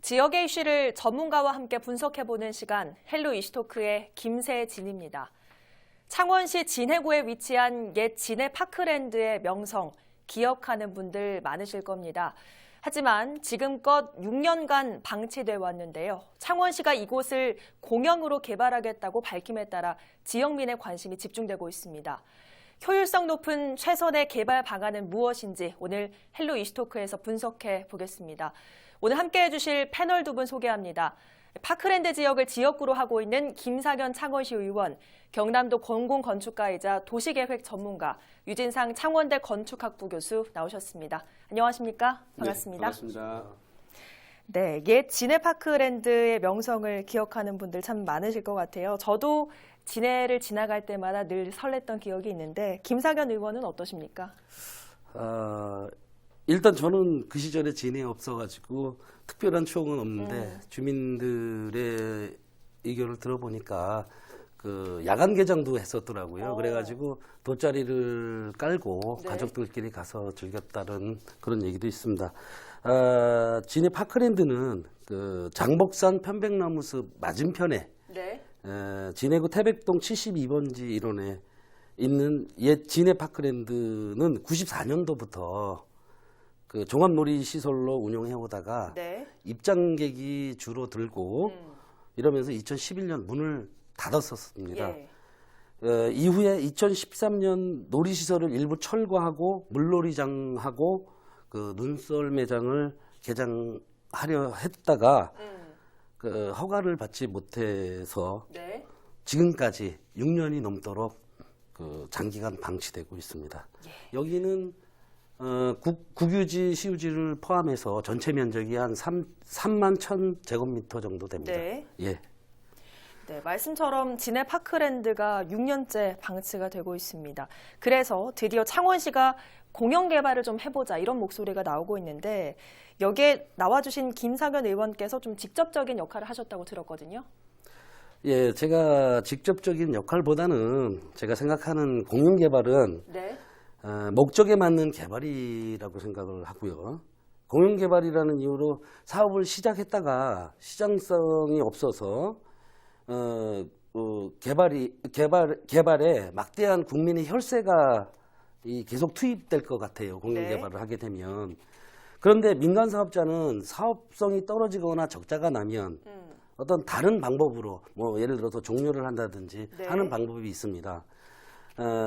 지역의 이슈를 전문가와 함께 분석해보는 시간, 헬로 이슈토크의 김세진입니다. 창원시 진해구에 위치한 옛 진해파크랜드의 명성, 기억하는 분들 많으실 겁니다. 하지만 지금껏 6년간 방치돼 왔는데요. 창원시가 이곳을 공영으로 개발하겠다고 밝힘에 따라 지역민의 관심이 집중되고 있습니다. 효율성 높은 최선의 개발 방안은 무엇인지 오늘 헬로 이슈토크에서 분석해 보겠습니다. 오늘 함께해 주실 패널 두 분 소개합니다. 파크랜드 지역을 지역구로 하고 있는 김상현 창원시 의원, 경남도 공공건축가이자 도시계획 전문가, 유진상 창원대 건축학부 교수 나오셨습니다. 안녕하십니까? 반갑습니다. 네, 반갑습니다. 네, 옛 진해파크랜드의 명성을 기억하는 분들 참 많으실 것 같아요. 저도 진해를 지나갈 때마다 늘 설렜던 기억이 있는데 김상현 의원은 어떠십니까? 일단 저는 그 시절에 진해에 없어가지고 특별한 추억은 없는데 주민들의 의견을 들어보니까 그 야간 개장도 했었더라고요. 그래가지고 돗자리를 깔고 네. 가족들끼리 가서 즐겼다는 그런 얘기도 있습니다. 진해 파크랜드는 그 장복산 편백나무숲 맞은편에 네. 진해구 태백동 72번지 일원에 있는 옛 진해 파크랜드는 94년도부터 그 종합놀이시설로 운영해 오다가 네. 입장객이 줄어들고 이러면서 2011년 문을 닫았었습니다. 예. 이후에 2013년 놀이시설을 일부 철거하고 물놀이장하고 그 눈썰 매장을 개장하려 했다가 그 허가를 받지 못해서 네. 지금까지 6년이 넘도록 그 장기간 방치되고 있습니다. 여기는 국유지, 시유지를 포함해서 전체 면적이 한 3만 1,000제곱미터 정도 됩니다. 네. 예. 네, 말씀처럼 진해파크랜드가 6년째 방치가 되고 있습니다. 그래서 드디어 창원시가 공영 개발을 좀 해보자 이런 목소리가 나오고 있는데 여기에 나와주신 김상현 의원께서 좀 직접적인 역할을 하셨다고 들었거든요. 예, 제가 직접적인 역할보다는 제가 생각하는 공영 개발은 네. 목적에 맞는 개발이라고 생각을 하고요. 공영 개발이라는 이유로 사업을 시작했다가 시장성이 없어서 개발에 막대한 국민의 혈세가 계속 투입될 것 같아요. 공영 개발을 하게 되면. 그런데 민간 사업자는 사업성이 떨어지거나 적자가 나면 어떤 다른 방법으로 뭐 예를 들어서 종료를 한다든지 네. 하는 방법이 있습니다.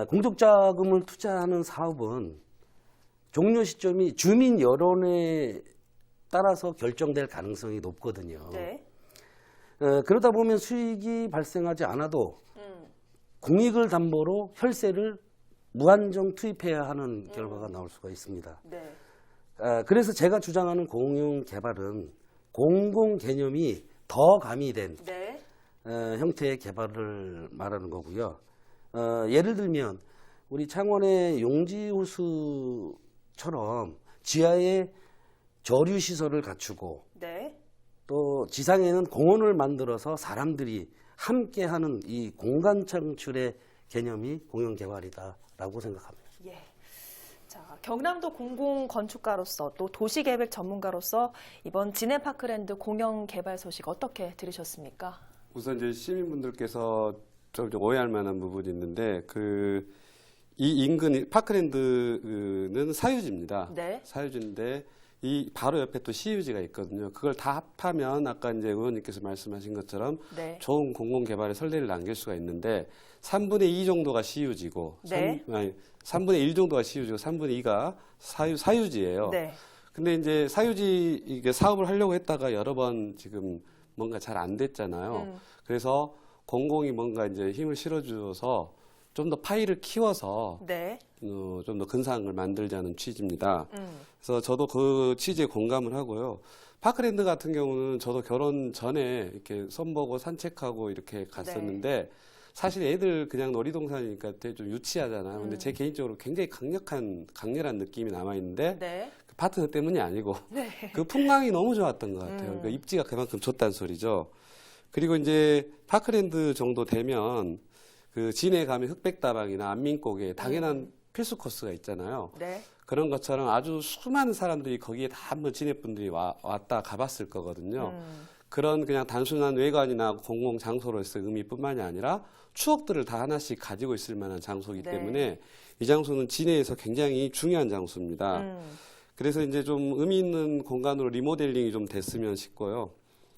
공적 자금을 투자하는 사업은 종료 시점이 주민 여론에 따라서 결정될 가능성이 높거든요. 네. 그러다 보면 수익이 발생하지 않아도 공익을 담보로 혈세를 무한정 투입해야 하는 결과가 나올 수가 있습니다. 네. 그래서 제가 주장하는 공용 개발은 공공 개념이 더 가미된 네. 형태의 개발을 말하는 거고요. 예를 들면 우리 창원의 용지호수처럼 지하에 저류 시설을 갖추고 네. 또 지상에는 공원을 만들어서 사람들이 함께하는 이 공간 창출의 개념이 공영 개발이다라고 생각합니다. 예. 자, 경남도 공공건축가로서 또 도시계획 전문가로서 이번 진해파크랜드 공영 개발 소식 어떻게 들으셨습니까? 우선 이제 시민분들께서 좀 오해할 만한 부분이 있는데 이 인근 파크랜드는 사유지입니다. 네. 사유지인데 이 바로 옆에 또 시유지가 있거든요. 그걸 다 합하면 아까 이제 의원님께서 말씀하신 것처럼 네. 좋은 공공 개발의 선례를 남길 수가 있는데 3분의 2 정도가 시유지고 네. 3분의 1 정도가 시유지고 3분의 2가 사유지예요. 네. 근데 이제 사유지 이게 사업을 하려고 했다가 여러 번 지금 뭔가 잘 안 됐잖아요. 그래서 공공이 뭔가 이제 힘을 실어주어서 좀 더 파이를 키워서 네. 좀 더 근사한 걸 만들자는 취지입니다. 그래서 저도 그 취지에 공감을 하고요. 파크랜드 같은 경우는 저도 결혼 전에 이렇게 손보고 산책하고 이렇게 갔었는데 사실 애들 그냥 놀이동산이니까 되게 좀 유치하잖아요. 근데 제 개인적으로 굉장히 강렬한 느낌이 남아있는데 네. 그 파트너 때문이 아니고 네. 그 풍광이 너무 좋았던 것 같아요. 그러니까 입지가 그만큼 좋다는 소리죠. 그리고 이제 파크랜드 정도 되면 그 진해 가면 흑백다방이나 안민고개 당연한 필수 코스가 있잖아요. 네. 그런 것처럼 아주 수많은 사람들이 거기에 다 한번 진해분들이 왔다 가봤을 거거든요. 그런 그냥 단순한 외관이나 공공 장소로서의 의미뿐만이 아니라 추억들을 다 하나씩 가지고 있을 만한 장소이기 네. 때문에 이 장소는 진해에서 굉장히 중요한 장소입니다. 그래서 이제 좀 의미 있는 공간으로 리모델링이 좀 됐으면 싶고요.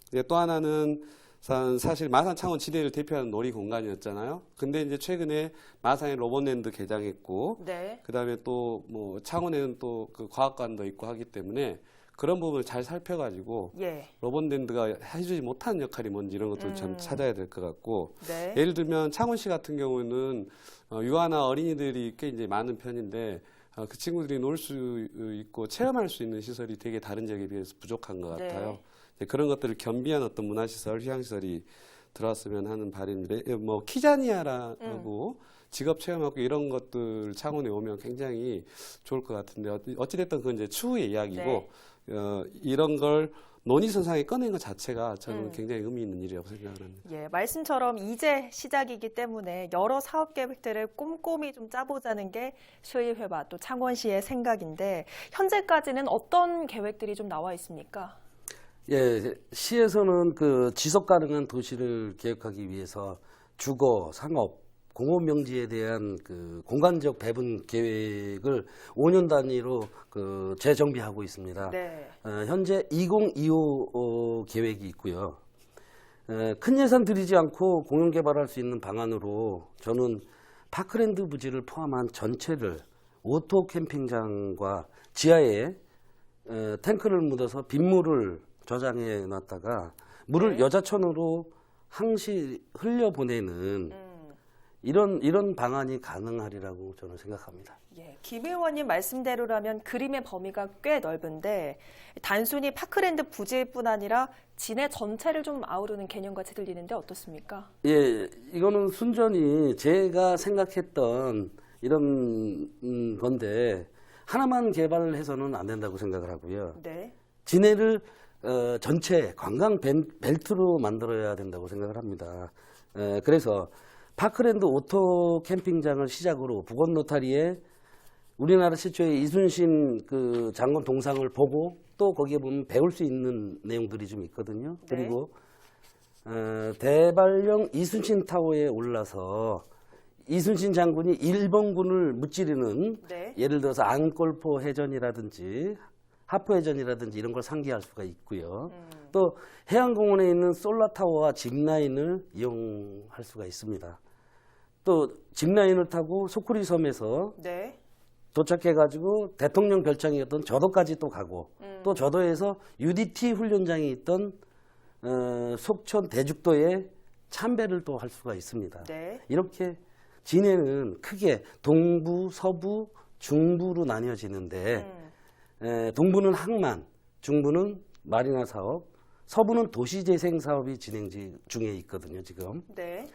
이제 또 하나는 사실 마산 창원 지대를 대표하는 놀이 공간이었잖아요. 근데 이제 최근에 마산에 로봇랜드 개장했고, 네. 그다음에 또 뭐 창원에는 또 그 과학관도 있고 하기 때문에 그런 부분을 잘 살펴가지고 예. 로봇랜드가 해주지 못하는 역할이 뭔지 이런 것들을 좀 찾아야 될 것 같고, 네. 예를 들면 창원시 같은 경우는 유아나 어린이들이 꽤 이제 많은 편인데 그 친구들이 놀 수 있고 체험할 수 있는 시설이 되게 다른 지역에 비해서 부족한 것 같아요. 네. 이제 그런 것들을 겸비한 어떤 문화시설, 휴양시설이 들어왔으면 하는 바람인데, 뭐 키자니아라고 직업 체험하고 이런 것들 창원에 오면 굉장히 좋을 것 같은데 어찌됐든 그건 이제 추후의 이야기고 네. 이런 걸 논의선상에 꺼낸 것 자체가 저는 굉장히 의미 있는 일이라고 생각을 합니다. 예, 말씀처럼 이제 시작이기 때문에 여러 사업 계획들을 꼼꼼히 좀 짜보자는 게 시의회와 또 창원시의 생각인데 현재까지는 어떤 계획들이 좀 나와 있습니까? 예, 시에서는 그 지속 가능한 도시를 계획하기 위해서 주거, 상업, 공업명지에 대한 그 공간적 배분 계획을 5년 단위로 그 재정비하고 있습니다. 네. 현재 2025 계획이 있고요. 큰 예산 들이지 않고 공영 개발할 수 있는 방안으로 저는 파크랜드 부지를 포함한 전체를 오토 캠핑장과 지하에 탱크를 묻어서 빗물을 저장해 놨다가 물을 네. 여자천으로 항시 흘려보내는 이런 방안이 가능하리라고 저는 생각합니다. 예, 김 의원님 말씀대로라면 그림의 범위가 꽤 넓은데 단순히 파크랜드 부지뿐 아니라 진해 전체를 좀 아우르는 개념같이 들리는데 어떻습니까? 예, 이거는 순전히 제가 생각했던 이런 건데 하나만 개발을 해서는 안 된다고 생각을 하고요. 네. 진해를 전체 관광 벨트로 만들어야 된다고 생각을 합니다. 그래서 파크랜드 오토 캠핑장을 시작으로 북원 노타리에 우리나라 최초의 이순신 그 장군 동상을 보고 또 거기에 보면 배울 수 있는 내용들이 좀 있거든요. 네. 그리고 대발령 이순신 타워에 올라서 이순신 장군이 일본군을 무찌르는 네. 예를 들어서 안골포 해전이라든지 하포 해전이라든지 이런 걸 상기할 수가 있고요. 또 해양공원에 있는 솔라타워와 짚라인을 이용할 수가 있습니다. 또 짚라인을 타고 소쿠리 섬에서 네. 도착해가지고 대통령 별장이었던 저도까지 또 가고 또 저도에서 UDT 훈련장이 있던 속천 대죽도에 참배를 또 할 수가 있습니다. 네. 이렇게 진해는 크게 동부, 서부, 중부로 나뉘어지는데 동부는 항만, 중부는 마리나 사업, 서부는 도시재생 사업이 진행 중에 있거든요, 지금. 네.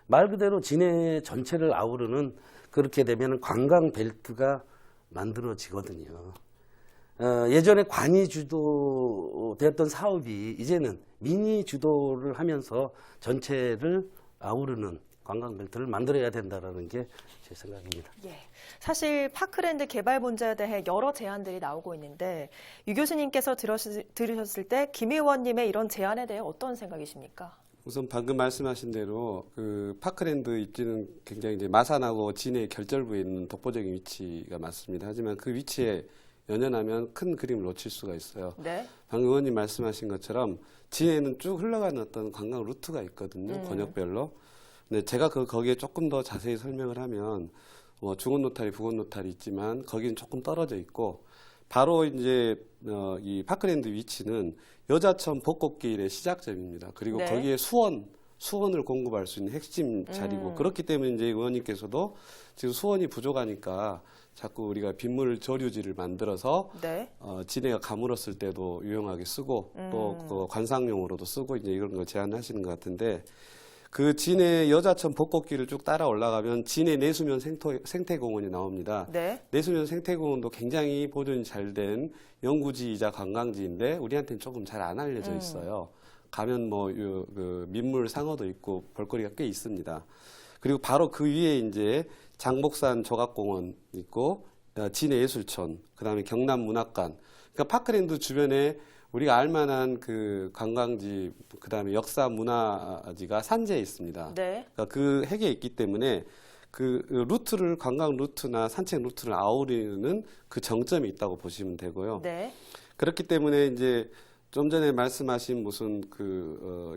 말 그대로 진해 전체를 아우르는 그렇게 되면 관광 벨트가 만들어지거든요. 예전에 관이 주도되었던 사업이 이제는 민이 주도를 하면서 전체를 아우르는 관광 벨트를 만들어야 된다라는 게 제 생각입니다. 예. 사실 파크랜드 개발 문제에 대해 여러 제안들이 나오고 있는데 유 교수님께서 들으셨을 때 김 의원님의 이런 제안에 대해 어떤 생각이십니까? 우선 방금 말씀하신 대로 그 파크랜드 입지는 굉장히 이제 마산하고 진해 결절부에 있는 독보적인 위치가 맞습니다. 하지만 그 위치에 연연하면 큰 그림을 놓칠 수가 있어요. 네. 방금 의원님 말씀하신 것처럼 진해는 쭉 흘러가는 어떤 관광 루트가 있거든요. 권역별로. 근데 제가 거기에 조금 더 자세히 설명을 하면 뭐 중원 노타리, 북원 노타리 있지만 거기는 조금 떨어져 있고 바로 이제 이 파크랜드 위치는 여자천 벚꽃길의 시작점입니다. 그리고 네. 거기에 수원을 공급할 수 있는 핵심 자리고 그렇기 때문에 이제 의원님께서도 지금 수원이 부족하니까 자꾸 우리가 빗물 저류지를 만들어서 네. 진해가 가물었을 때도 유용하게 쓰고 또 그 관상용으로도 쓰고 이제 이런 걸 제안하시는 것 같은데 그 진해 여자천 벚꽃길을 쭉 따라 올라가면 진해 내수면 생태공원이 나옵니다. 네. 내수면 생태공원도 굉장히 보존이 잘 된 연구지이자 관광지인데 우리한테는 조금 잘 안 알려져 있어요. 가면 뭐 그 민물 상어도 있고 볼거리가 꽤 있습니다. 그리고 바로 그 위에 이제 장복산 조각공원 있고 진해 예술촌, 그다음에 경남 문학관. 그러니까 파크랜드 주변에 우리가 알만한 그 관광지, 그다음에 역사 문화지가 산재에 있습니다. 네. 그러니까 그 핵에 있기 때문에 그 루트를 관광 루트나 산책 루트를 아우르는 그 정점이 있다고 보시면 되고요. 네. 그렇기 때문에 이제 좀 전에 말씀하신 무슨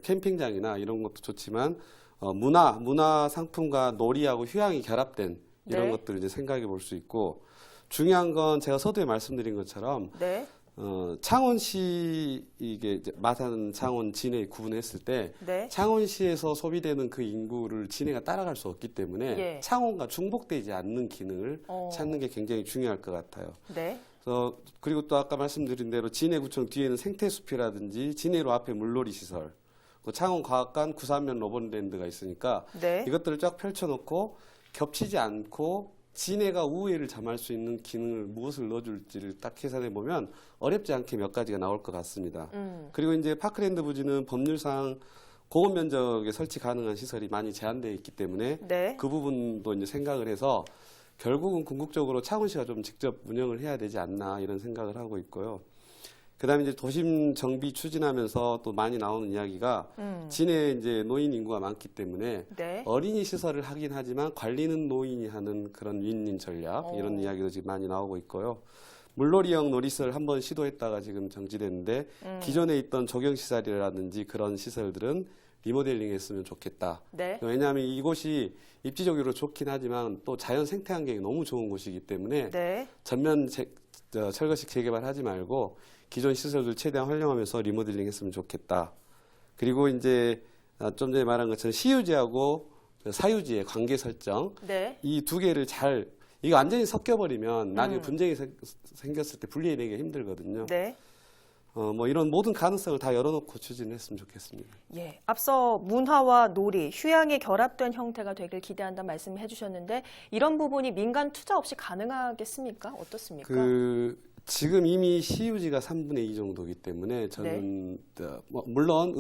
캠핑장이나 이런 것도 좋지만 문화 상품과 놀이하고 휴양이 결합된 이런 네. 것들을 이제 생각해 볼 수 있고, 중요한 건 제가 서두에 말씀드린 것처럼 네. 창원시 이게 이제 마산, 창원, 진해 구분했을 때 네. 창원시에서 소비되는 그 인구를 진해가 따라갈 수 없기 때문에 예. 창원과 중복되지 않는 기능을 찾는 게 굉장히 중요할 것 같아요. 네. 그리고 또 아까 말씀드린 대로 진해구청 뒤에는 생태숲이라든지 진해로 앞에 물놀이 시설, 창원과학관, 구산면 로봇랜드가 있으니까 네. 이것들을 쫙 펼쳐놓고 겹치지 않고 진해가 우회를 점할 수 있는 기능을 무엇을 넣어줄지를 딱 계산해 보면 어렵지 않게 몇 가지가 나올 것 같습니다. 그리고 이제 파크랜드 부지는 법률상 공원 면적에 설치 가능한 시설이 많이 제한되어 있기 때문에 네. 그 부분도 이제 생각을 해서 결국은 궁극적으로 창원시가 좀 직접 운영을 해야 되지 않나 이런 생각을 하고 있고요. 그다음에 이제 도심 정비 추진하면서 또 많이 나오는 이야기가 진해 이제 노인 인구가 많기 때문에 네. 어린이 시설을 하긴 하지만 관리는 노인이 하는 그런 윈윈 전략 이런 이야기도 지금 많이 나오고 있고요. 물놀이형 놀이시설 한번 시도했다가 지금 정지됐는데 기존에 있던 조경시설이라든지 그런 시설들은 리모델링 했으면 좋겠다. 네. 왜냐하면 이곳이 입지적으로 좋긴 하지만 또 자연 생태 환경이 너무 좋은 곳이기 때문에 네. 전면 철거식 재개발하지 말고 기존 시설들 최대한 활용하면서 리모델링 했으면 좋겠다. 그리고 이제 좀 전에 말한 것처럼 시유지하고 사유지의 관계 설정 네. 이 두 개를 이거 완전히 섞여버리면 나중에 분쟁이 생겼을 때 분리해내기가 힘들거든요. 네. 뭐 이런 모든 가능성을 다 열어놓고 추진했으면 좋겠습니다. 예. 앞서 문화와 놀이, 휴양이 결합된 형태가 되길 기대한다는 말씀을 해주셨는데 이런 부분이 민간 투자 없이 가능하겠습니까? 어떻습니까? 지금 이미 시유지가 3분의 2 정도이기 때문에 저는 물론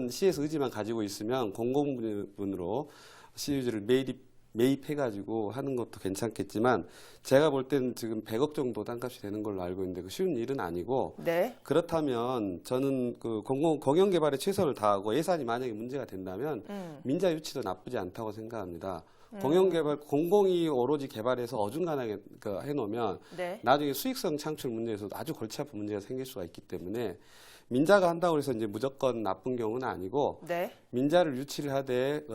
시에서 의지만 가지고 있으면 공공부문으로 시유지를 매입해가지고 하는 것도 괜찮겠지만 제가 볼 때는 지금 100억 정도 땅값이 되는 걸로 알고 있는데 그 쉬운 일은 아니고 네. 그렇다면 저는 그 공영개발에 최선을 다하고 예산이 만약에 문제가 된다면 민자 유치도 나쁘지 않다고 생각합니다. 공영개발, 공공이 오로지 개발해서 어중간하게 해놓으면 네. 나중에 수익성 창출 문제에서도 아주 골치 아픈 문제가 생길 수가 있기 때문에 민자가 한다고 해서 이제 무조건 나쁜 경우는 아니고 네. 민자를 유치를 하되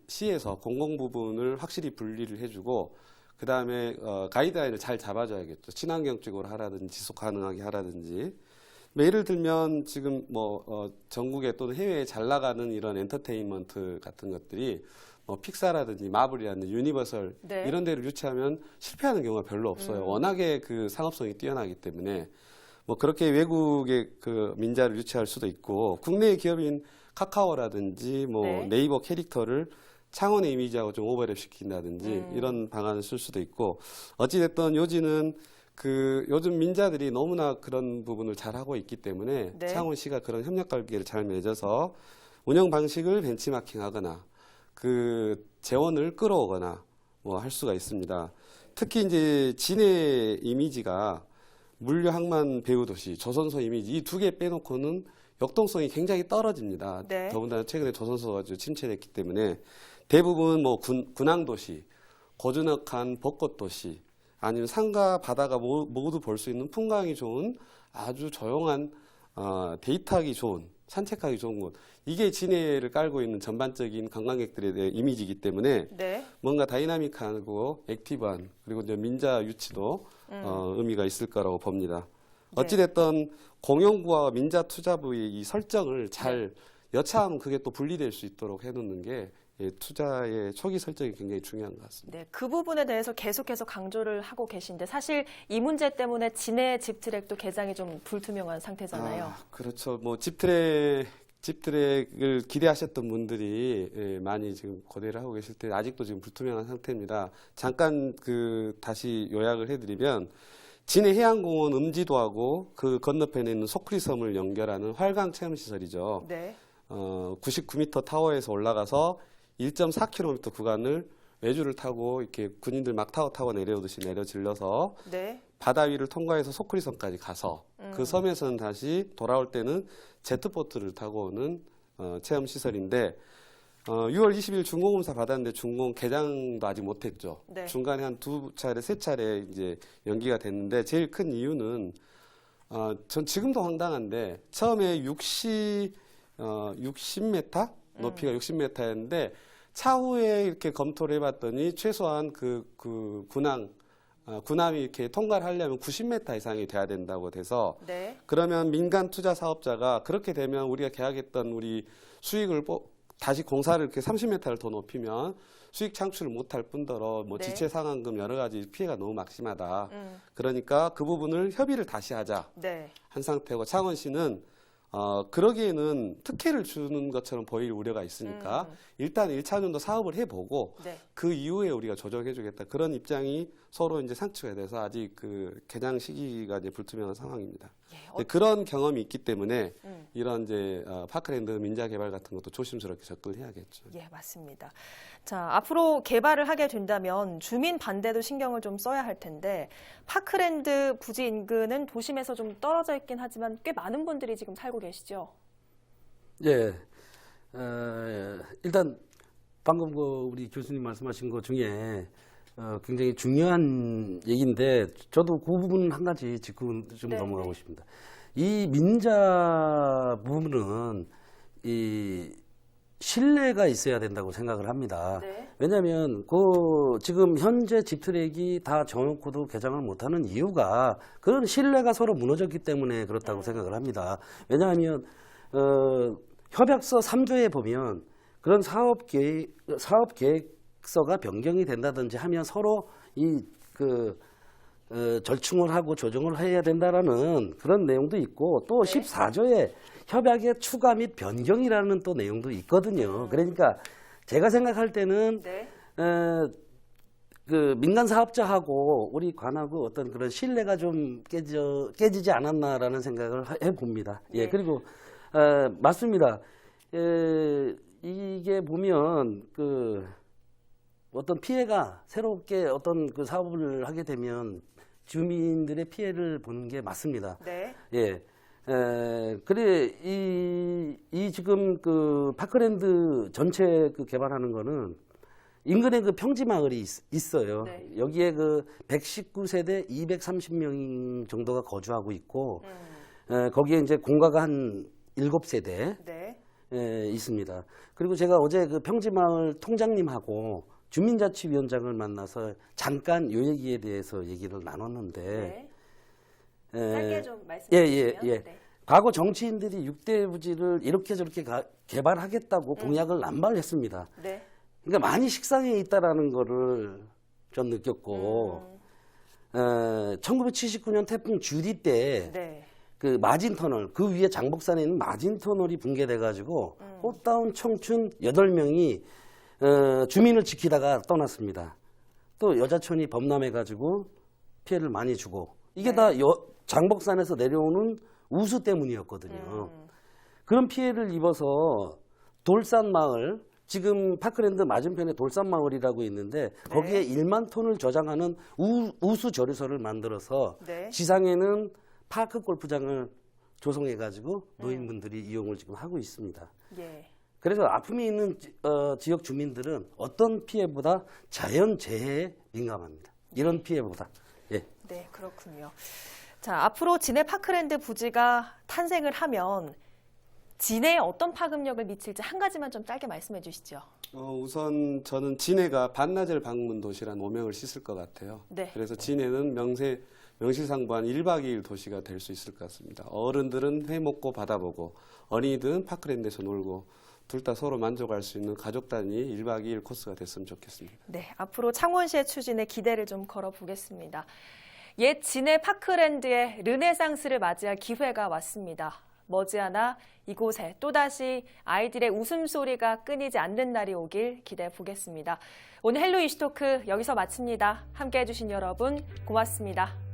시에서 공공 부분을 확실히 분리를 해주고 그 다음에 가이드라인을 잘 잡아줘야겠죠. 친환경적으로 하라든지 지속 가능하게 하라든지. 예를 들면 지금 전국에 또는 해외에 잘 나가는 이런 엔터테인먼트 같은 것들이 픽사라든지 마블이라든지 유니버설 네. 이런 데를 유치하면 실패하는 경우가 별로 없어요. 워낙에 그 상업성이 뛰어나기 때문에 그렇게 외국의 그 민자를 유치할 수도 있고 국내 기업인 카카오라든지 네. 네이버 캐릭터를 창원의 이미지하고 좀 오버랩 시킨다든지 이런 방안을 쓸 수도 있고 어찌됐든 요지는 요즘 민자들이 너무나 그런 부분을 잘 하고 있기 때문에 네. 창원시가 그런 협력 관계를 잘 맺어서 운영 방식을 벤치마킹하거나 그 재원을 끌어오거나 할 수가 있습니다. 특히 이제 진해 이미지가 물류 항만 배후 도시, 조선소 이미지 이 두 개 빼놓고는 역동성이 굉장히 떨어집니다. 네. 더군다나 최근에 조선소가 침체됐기 때문에 대부분 군항 도시, 고즈넉한 벚꽃 도시, 아니면 산과 바다가 모두 볼 수 있는 풍광이 좋은 아주 조용한 데이트하기 좋은 산책하기 좋은 곳. 이게 진해를 깔고 있는 전반적인 관광객들에 대한 이미지이기 때문에 네. 뭔가 다이나믹하고 액티브한 그리고 이제 민자 유치도 의미가 있을 거라고 봅니다. 어찌됐든 공영부와 민자 투자부의 이 설정을 잘 여차하면 그게 또 분리될 수 있도록 해놓는 게 투자의 초기 설정이 굉장히 중요한 것 같습니다. 네, 그 부분에 대해서 계속해서 강조를 하고 계신데 사실 이 문제 때문에 진해 집트랙도 개장이 좀 불투명한 상태잖아요. 그렇죠. 집트랙을 기대하셨던 분들이 많이 지금 고대를 하고 계실 때 아직도 지금 불투명한 상태입니다. 잠깐 다시 요약을 해드리면 진해 해양공원 음지도하고 그 건너편에 있는 소크리섬을 연결하는 활강 체험시설이죠. 네. 99m 타워에서 올라가서 1.4km 구간을 외주를 타고 이렇게 군인들 막 타고 내려오듯이 내려질러서 네. 바다 위를 통과해서 소크리섬까지 가서 그 섬에서는 다시 돌아올 때는 제트보트를 타고 오는 체험 시설인데 6월 20일 준공검사 받았는데 준공 개장도 아직 못했죠. 네. 중간에 한 2차례, 3차례 이제 연기가 됐는데 제일 큰 이유는 전 지금도 황당한데 처음에 60m 높이가 60m였는데 차후에 이렇게 검토를 해봤더니 최소한 그 군함이 이렇게 통과를 하려면 90m 이상이 돼야 된다고 돼서 네. 그러면 민간 투자 사업자가 그렇게 되면 우리가 계약했던 우리 수익을 다시 공사를 이렇게 30m를 더 높이면 수익 창출을 못할 뿐더러 뭐 네. 지체 상환금 여러 가지 피해가 너무 막심하다. 그러니까 그 부분을 협의를 다시 하자 네. 한 상태고 창원시는 그러기에는 특혜를 주는 것처럼 보일 우려가 있으니까 일단 1차전도 사업을 해보고 네. 그 이후에 우리가 조정해주겠다 그런 입장이 서로 이제 상충이 돼서 아직 그 개장 시기가 이제 불투명한 상황입니다. 예, 그런 경험이 있기 때문에 이런 이제 파크랜드 민자 개발 같은 것도 조심스럽게 접근해야겠죠. 예, 맞습니다. 자, 앞으로 개발을 하게 된다면 주민 반대도 신경을 좀 써야 할 텐데 파크랜드 부지 인근은 도심에서 좀 떨어져 있긴 하지만 꽤 많은 분들이 지금 살고 계시죠? 예. 일단 방금 우리 교수님 말씀하신 것 중에 굉장히 중요한 얘기인데 저도 그 부분 한 가지 짚고 좀 네, 넘어가고 네. 싶습니다. 이 민자 부분은 이 신뢰가 있어야 된다고 생각을 합니다. 네. 왜냐하면 지금 현재 집트랙이 다 정해놓고도 개장을 못하는 이유가 그런 신뢰가 서로 무너졌기 때문에 그렇다고 생각을 합니다. 왜냐하면 협약서 3조에 보면 그런 사업 계획서가 변경이 된다든지 하면 서로 절충을 하고 조정을 해야 된다라는 그런 내용도 있고 또 14조에 협약의 추가 및 변경이라는 또 내용도 있거든요. 그러니까 제가 생각할 때는 네. 그 민간 사업자하고 우리 관하고 어떤 그런 신뢰가 좀 깨지지 않았나라는 생각을 해봅니다. 예, 네. 그리고 맞습니다. 이게 보면 어떤 피해가 새롭게 어떤 그 사업을 하게 되면 주민들의 피해를 보는 게 맞습니다. 네. 예. 그래, 지금 파크랜드 전체 개발하는 거는 인근에 평지 마을이 있어요. 네. 여기에 119세대 230명 정도가 거주하고 있고, 거기에 이제 공가가 한 7세대 네. 있습니다. 그리고 제가 어제 평지 마을 통장님하고 주민자치위원장을 만나서 잠깐 이 얘기에 대해서 얘기를 나눴는데, 네. 짧게 좀 말씀해 예. 주시면. 네. 과거 정치인들이 6대 부지를 이렇게 저렇게 개발하겠다고 공약을 남발했습니다. 네. 그러니까 많이 식상해 있다라는 거를 전 느꼈고, 1979년 태풍 주디 때 네. 그 마진 터널, 그 위에 장복산에 있는 마진 터널이 붕괴돼가지고 꽃다운 청춘 8명이 주민을 지키다가 떠났습니다. 또 여자촌이 범람해가지고 피해를 많이 주고 이게 다 장복산에서 내려오는 우수 때문이었거든요. 그런 피해를 입어서 돌산마을, 지금 파크랜드 맞은편에 돌산마을이라고 있는데 거기에 1만 톤을 저장하는 우수 조리소를 만들어서 네. 지상에는 파크 골프장을 조성해가지고 노인분들이 이용을 지금 하고 있습니다. 예. 그래서 아픔이 있는 지역 주민들은 어떤 피해보다 자연재해에 민감합니다. 이런 피해보다. 예. 네, 그렇군요. 자, 앞으로 진해 파크랜드 부지가 탄생을 하면 진해에 어떤 파급력을 미칠지 한 가지만 좀 짧게 말씀해 주시죠. 우선 저는 진해가 반나절 방문 도시란 오명을 씻을 것 같아요. 네. 그래서 진해는 명실상부한 1박 2일 도시가 될 수 있을 것 같습니다. 어른들은 회 먹고 바다 보고 어린이들은 파크랜드에서 놀고 둘 다 서로 만족할 수 있는 가족 단위 1박 2일 코스가 됐으면 좋겠습니다. 네, 앞으로 창원시의 추진에 기대를 좀 걸어보겠습니다. 옛 진해 파크랜드의 르네상스를 맞이할 기회가 왔습니다. 머지않아 이곳에 또다시 아이들의 웃음소리가 끊이지 않는 날이 오길 기대해 보겠습니다. 오늘 헬로 이슈토크 여기서 마칩니다. 함께해 주신 여러분 고맙습니다.